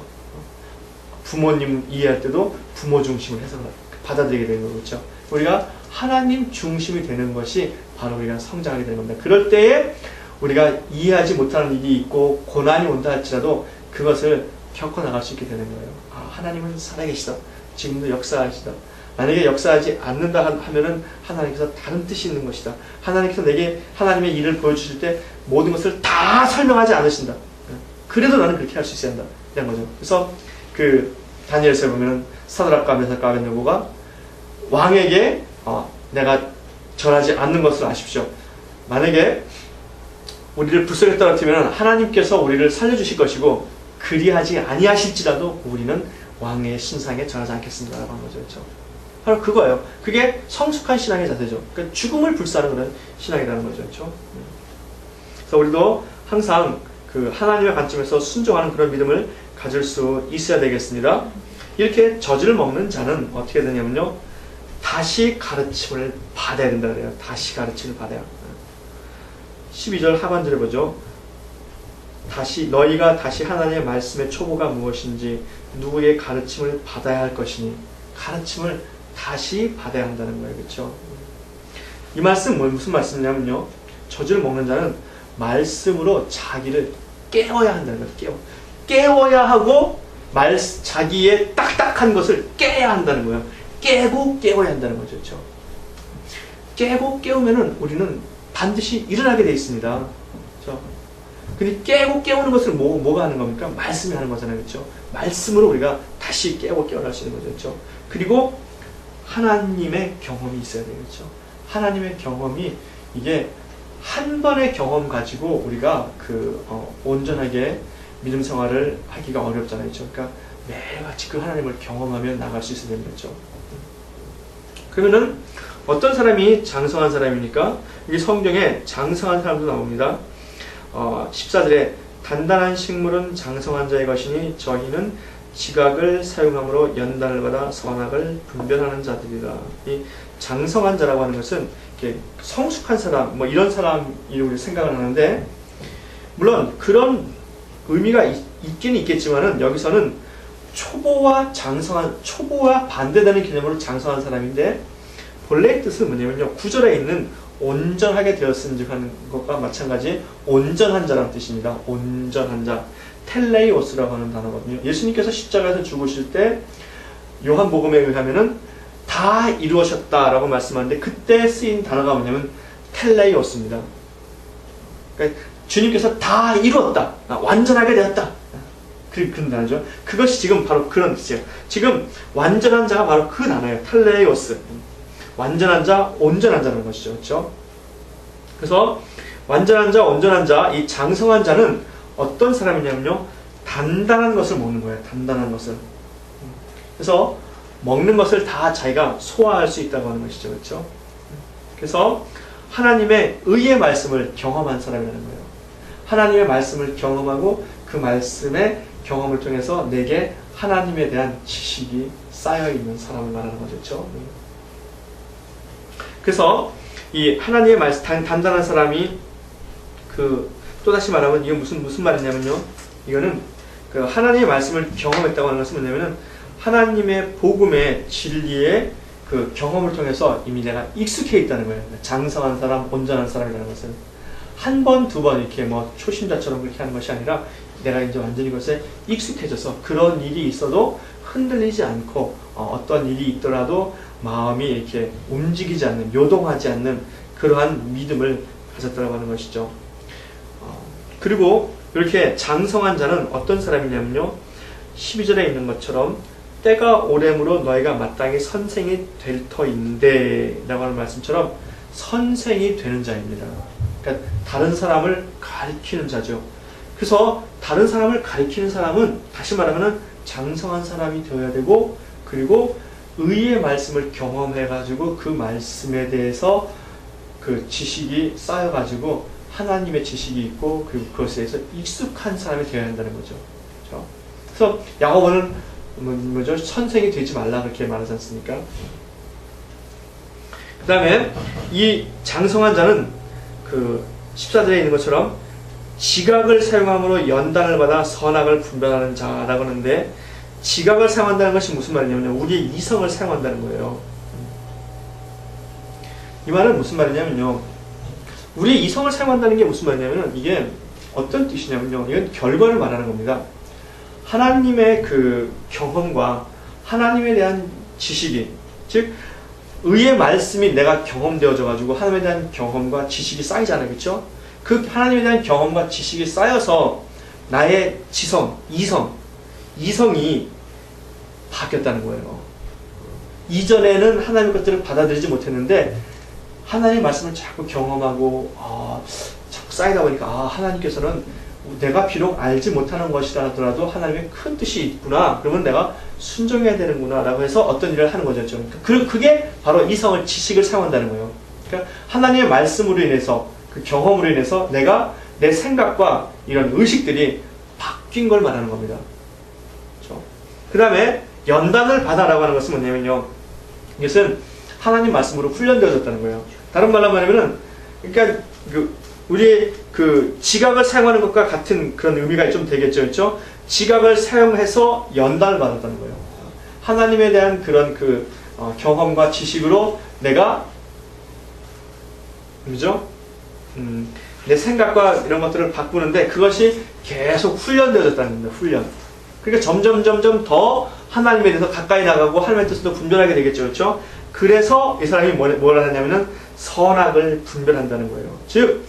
S2: 부모님 이해할 때도 부모 중심으로 해서 받아들이게 되는 거죠. 그렇죠? 우리가 하나님 중심이 되는 것이 바로 우리가 성장하게 되는 겁니다. 그럴 때에 우리가 이해하지 못하는 일이 있고 고난이 온다 할지라도 그것을 겪어나갈 수 있게 되는 거예요. 아, 하나님은 살아계시다. 지금도 역사하시다. 만약에 역사하지 않는다 하면은 하나님께서 다른 뜻이 있는 것이다. 하나님께서 내게 하나님의 일을 보여주실 때 모든 것을 다 설명하지 않으신다. 그래도 나는 그렇게 할 수 있어야 한다. 이런 거죠. 그래서 그 다니엘서에 보면은 사드락과 메삭과 아벳느고가 왕에게 내가 절하지 않는 것을 아십시오. 만약에 우리를 불쌍히 떨어뜨리면 하나님께서 우리를 살려주실 것이고 그리하지 아니하실지라도 우리는 왕의 신상에 절하지 않겠습니다. 라고 한 거죠. 그렇죠? 바로 그거예요. 그게 성숙한 신앙의 자세죠. 그러니까 죽음을 불사하는 그런 신앙이라는 거죠. 그렇죠? 그래서 우리도 항상 그 하나님의 관점에서 순종하는 그런 믿음을 가질 수 있어야 되겠습니다. 이렇게 젖을 먹는 자는 어떻게 되냐면요, 다시 가르침을 받아야 된다 그래요. 다시 가르침을 받아야. 12절 하반절에 보죠. 너희가 다시 하나님의 말씀의 초보가 무엇인지 누구의 가르침을 받아야 할 것이니 가르침을 다시 받아야 한다는 거예요. 그렇죠? 이 말씀은 무슨 말씀이냐면요, 젖을 먹는 자는 말씀으로 자기를 깨워야 한다는 거예요. 깨워야 하고 자기의 딱딱한 것을 깨야 한다는 거예요. 깨고 깨워야 한다는 거죠. 그렇죠? 깨고 깨우면은 우리는 반드시 일어나게 되어 있습니다. 그렇죠? 근데 깨고 깨우는 것을 뭐가 하는 겁니까? 말씀이 하는 거잖아요. 그렇죠? 말씀으로 우리가 다시 깨고 깨어날 수 있는 거죠. 그렇죠? 그리고 하나님의 경험이 있어야 돼요. 그렇죠? 하나님의 경험이 이게 한 번의 경험 가지고 우리가 온전하게 믿음 생활을 하기가 어렵잖아요. 그렇죠? 그러니까 매일같이 그 하나님을 경험하며 나갈 수 있어야 되는 거죠. 그러면은 어떤 사람이 장성한 사람입니까? 이 성경에 장성한 사람도 나옵니다. 14절에 단단한 식물은 장성한 자의 것이니 저희는 지각을 사용함으로 연단을 받아 선악을 분별하는 자들이라. 이 장성한 자라고 하는 것은 이렇게 성숙한 사람, 뭐 이런 사람이라고 생각을 하는데, 물론 그런 의미가 있긴 있겠지만은 여기서는 초보와 반대되는 개념으로 장성한 사람인데, 본래의 뜻은 뭐냐면요, 9절에 있는 온전하게 되었은즉 하는 것과 마찬가지 온전한 자라는 뜻입니다. 온전한 자, 텔레이오스라고 하는 단어거든요. 예수님께서 십자가에서 죽으실 때 요한복음에 의하면은 다 이루어졌다라고 말씀하는데, 그때 쓰인 단어가 뭐냐면 텔레이오스입니다. 그러니까 주님께서 다 이루었다, 완전하게 되었다, 그런 단어죠. 그것이 지금 바로 그런 뜻이에요. 지금 완전한 자가 바로 그 단어예요. 텔레이오스. 완전한 자, 온전한 자라는 것이죠. 그렇죠? 그래서 완전한 자, 온전한 자, 이 장성한 자는 어떤 사람이냐면요, 단단한 것을 먹는 거예요. 단단한 것을. 그래서 먹는 것을 다 자기가 소화할 수 있다고 하는 것이죠. 그렇죠? 그래서 하나님의 의의 말씀을 경험한 사람이라는 거예요. 하나님의 말씀을 경험하고 그 말씀의 경험을 통해서 내게 하나님에 대한 지식이 쌓여있는 사람을 말하는 거죠. 그렇죠? 그래서 이 하나님의 말씀, 단단한 사람이 또다시 말하면 이건 무슨 말이냐면요, 이거는 그 하나님의 말씀을 경험했다고 하는 것은 뭐냐면은 하나님의 복음의 진리의 그 경험을 통해서 이미 내가 익숙해 있다는 거예요. 장성한 사람, 온전한 사람이라는 것은 한 번, 두 번 이렇게 뭐 초심자처럼 그렇게 하는 것이 아니라 내가 이제 완전히 그것에 익숙해져서 그런 일이 있어도 흔들리지 않고 어떤 일이 있더라도 마음이 이렇게 움직이지 않는, 요동하지 않는 그러한 믿음을 가졌다고 하는 것이죠. 그리고 이렇게 장성한 자는 어떤 사람이냐면요, 12절에 있는 것처럼 때가 오래므로 너희가 마땅히 선생이 될 터인데 라고 하는 말씀처럼 선생이 되는 자입니다. 그러니까 다른 사람을 가리키는 자죠. 그래서 다른 사람을 가리키는 사람은 다시 말하면 장성한 사람이 되어야 되고, 그리고 의의 말씀을 경험해가지고 그 말씀에 대해서 그 지식이 쌓여가지고 하나님의 지식이 있고, 그리고 그것에 대해서 익숙한 사람이 되어야 한다는 거죠. 그렇죠? 그래서 야고보는 뭐죠? 선생이 되지 말라 그렇게 말하지 않습니까? 그 다음에 이 장성한 자는 그 14절에 있는 것처럼 지각을 사용함으로 연단을 받아 선악을 분별하는 자라고 하는데, 지각을 사용한다는 것이 무슨 말이냐면 우리의 이성을 사용한다는 거예요. 이 말은 무슨 말이냐면요, 우리의 이성을 사용한다는 게 무슨 말이냐면 이게 어떤 뜻이냐면요, 이건 결과를 말하는 겁니다. 하나님의 그 경험과 하나님에 대한 지식이, 즉 의의 말씀이 내가 경험되어져 가지고 하나님에 대한 경험과 지식이 쌓이잖아요. 그렇죠? 그 하나님에 대한 경험과 지식이 쌓여서 나의 지성, 이성이 바뀌었다는 거예요. 이전에는 하나님의 것들을 받아들이지 못했는데 하나님의 말씀을 자꾸 경험하고 자꾸 쌓이다 보니까 하나님께서는 내가 비록 알지 못하는 것이라 하더라도 하나님의 큰 뜻이 있구나, 그러면 내가 순종해야 되는구나 라고 해서 어떤 일을 하는 거죠. 그게 바로 이성을, 지식을 사용한다는 거예요. 그러니까 하나님의 말씀으로 인해서, 그 경험으로 인해서 내가 내 생각과 이런 의식들이 바뀐 걸 말하는 겁니다. 그렇죠? 그 다음에 연단을 받아라고 하는 것은 뭐냐면요, 이것은 하나님 말씀으로 훈련되어졌다는 거예요. 다른 말로 말하면은, 그러니까 우리 그 지각을 사용하는 것과 같은 그런 의미가 좀 되겠죠. 그렇죠? 지각을 사용해서 연단을 받았다는 거예요. 하나님에 대한 그런 그 경험과 지식으로 내가, 그죠? 내 생각과 이런 것들을 바꾸는데 그것이 계속 훈련되어졌다는 겁니다. 훈련. 그러니까 점점 더 하나님에 대해서 가까이 나가고 하나님의 뜻을 더 분별하게 되겠죠. 그렇죠? 그래서 이 사람이 뭘 하냐면은 선악을 분별한다는 거예요. 즉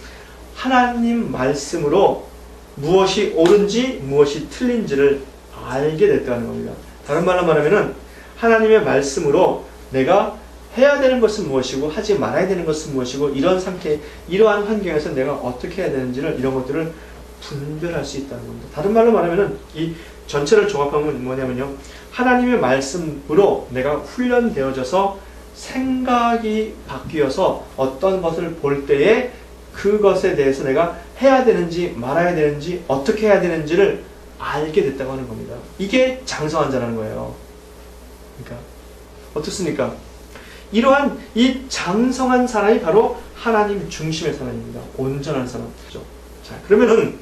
S2: 하나님 말씀으로 무엇이 옳은지 무엇이 틀린지를 알게 됐다는 겁니다. 다른 말로 말하면은 하나님의 말씀으로 내가 해야 되는 것은 무엇이고 하지 말아야 되는 것은 무엇이고, 이런 상태, 이러한 환경에서 내가 어떻게 해야 되는지를, 이런 것들을 분별할 수 있다는 겁니다. 다른 말로 말하면은 이 전체를 종합하면 뭐냐면요, 하나님의 말씀으로 내가 훈련되어져서 생각이 바뀌어서 어떤 것을 볼 때에 그것에 대해서 내가 해야 되는지 말아야 되는지 어떻게 해야 되는지를 알게 됐다고 하는 겁니다. 이게 장성한 자라는 거예요. 그러니까 어떻습니까? 이러한 이 장성한 사람이 바로 하나님 중심의 사람입니다. 온전한 사람이죠. 자, 그러면은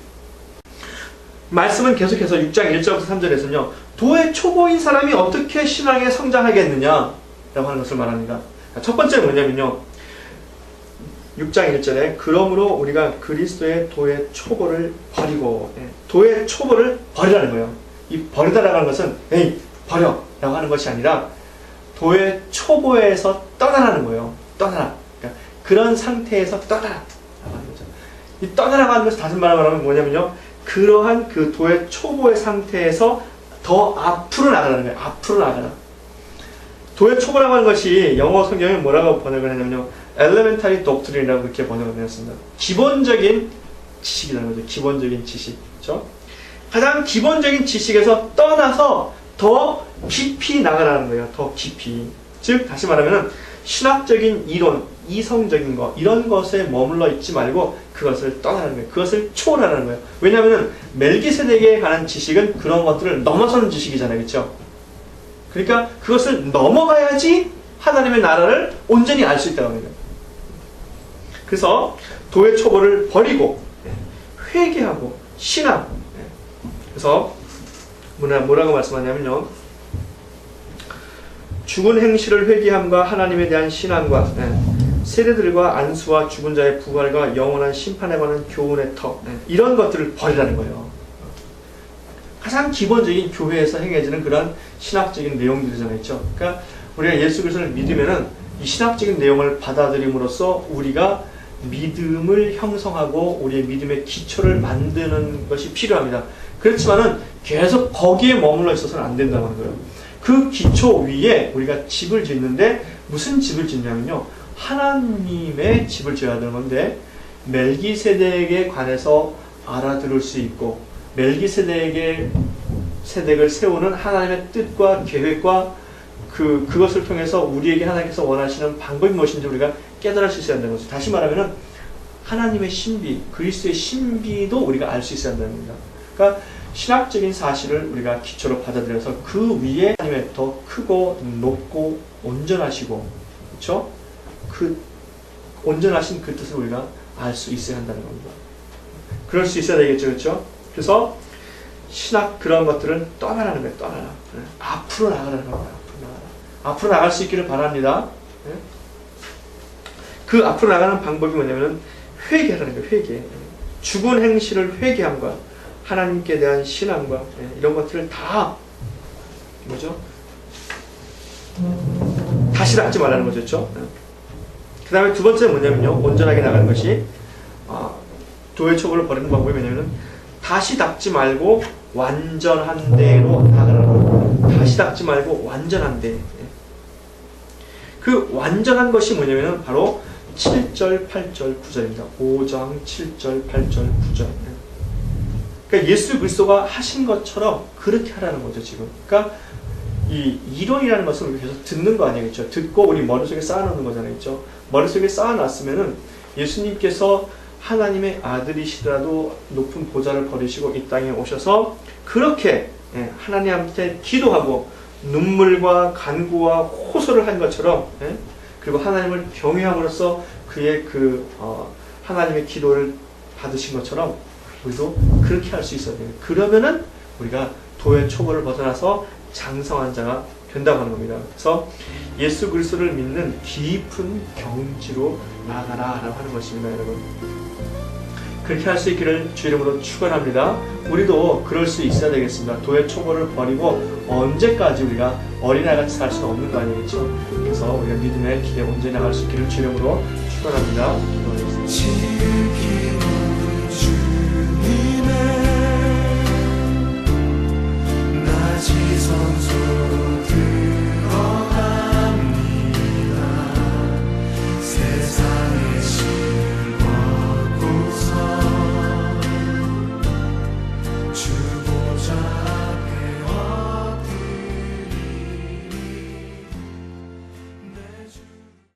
S2: 말씀은 계속해서 6장 1절부터 3절에서는요, 도의 초보인 사람이 어떻게 신앙에 성장하겠느냐 라고 하는 것을 말합니다. 첫 번째는 뭐냐면요, 6장 1절에 그러므로 우리가 그리스도의 도의 초보를 버리고, 도의 초보를 버리라는 거예요. 이 버리다라고 하는 것은 에이 버려 라고 하는 것이 아니라 도의 초보에서 떠나라는 거예요. 떠나라. 그러니까 그런 상태에서 떠나라 라고 하는 거죠. 이 떠나라고 하는 것은 다른 말로 말하면 뭐냐면요, 그러한 그 도의 초보의 상태에서 더 앞으로 나가라는 거예요. 앞으로 나가라. 도의 초보라고 하는 것이 영어 성경에 뭐라고 번역을 했냐면요, elementary doctrine이라고 그렇게 번역을 했습니다. 기본적인 지식이라는 거죠. 기본적인 지식. 그렇죠? 가장 기본적인 지식에서 떠나서 더 깊이 나가라는 거예요. 더 깊이. 즉 다시 말하면 신학적인 이론, 이성적인 것, 이런 것에 머물러 있지 말고 그것을 떠나는 거예요. 그것을 초월하는 거예요. 왜냐하면 멜기세덱에 관한 지식은 그런 것들을 넘어서는 지식이잖아요. 그렇죠? 그러니까 그것을 넘어가야지 하나님의 나라를 온전히 알 수 있다고 합니다. 그래서 도의 초보를 버리고 회개하고 신앙. 그래서 뭐라고 말씀하냐면요, 죽은 행실을 회개함과 하나님에 대한 신앙과 세대들과 안수와 죽은 자의 부활과 영원한 심판에 관한 교훈의 터, 이런 것들을 버리라는 거예요. 가장 기본적인 교회에서 행해지는 그런 신학적인 내용들이잖아요. 그러니까 우리가 예수 그리스도를 믿으면은 이 신학적인 내용을 받아들임으로써 우리가 믿음을 형성하고 우리의 믿음의 기초를 만드는 것이 필요합니다. 그렇지만은 계속 거기에 머물러 있어서는 안 된다는 거예요. 그 기초 위에 우리가 집을 짓는데 무슨 집을 짓냐면요. 하나님의 집을 지어야 되는 건데 멜기세덱에 관해서 알아들을 수 있고 멜기세덱을 세우는 하나님의 뜻과 계획과 그것을 통해서 우리에게 하나님께서 원하시는 방법이 무엇인지 우리가 깨달을 수 있어야 한다는 거죠. 다시 말하면 하나님의 신비, 그리스도의 신비도 우리가 알 수 있어야 한다는 겁니다. 그러니까 신학적인 사실을 우리가 기초로 받아들여서 그 위에 하나님의 더 크고 높고 온전하시고, 그렇죠? 그 온전하신 그 뜻을 우리가 알 수 있어야 한다는 겁니다. 그럴 수 있어야 되겠죠, 그렇죠? 그래서 신학 그런 것들은 떠나라는 거예요. 떠나라. 앞으로 나가라는 거예요. 앞으로 나갈 수 있기를 바랍니다. 그 앞으로 나가는 방법이 뭐냐면 회개라는 거예요. 회개. 죽은 행실을 회개함과 하나님께 대한 신앙과 이런 것들을 다 뭐죠? 다시 닦지 말라는 거죠. 그렇죠? 그 다음에 두 번째는 뭐냐면요. 온전하게 나가는 것이 도의 촉을 버리는 방법이 뭐냐면 다시 닦지 말고 완전한 대로 나가라는 거예요. 다시 닦지 말고 완전한 대. 그 완전한 것이 뭐냐면 바로 7절, 8절, 9절입니다. 5장 7절, 8절, 9절. 그러니까 예수 그리스도가 하신 것처럼 그렇게 하라는 거죠, 지금. 그러니까 이 이론이라는 것을 우리 계속 듣는 거 아니에요, 그렇죠? 듣고 우리 머릿속에 쌓아놓는 거잖아요, 그렇죠? 머릿속에 쌓아놨으면은 예수님께서 하나님의 아들이시더라도 높은 보좌를 버리시고 이 땅에 오셔서 그렇게 하나님한테 기도하고 눈물과 간구와 호소를 한 것처럼 그리고 하나님을 경외함으로써 그의 하나님의 기도를 받으신 것처럼 우리도 그렇게 할 수 있어야 돼요. 그러면은 우리가 도의 초보를 벗어나서 장성한 자가 된다고 하는 겁니다. 그래서 예수 그리스도를 믿는 깊은 경지로 나아가라라고 하는 것입니다, 여러분. 그렇게 할 수 있기를 주 이름으로 축원합니다. 우리도 그럴 수 있어야 되겠습니다. 도의 초보를 버리고 언제까지 우리가 어린아이같이 살 수는 없는 거 아니겠죠? 그래서 우리가 믿음의 길에 온전히 나갈 수 있기를 주 이름으로 축원합니다. 기도하겠습니다.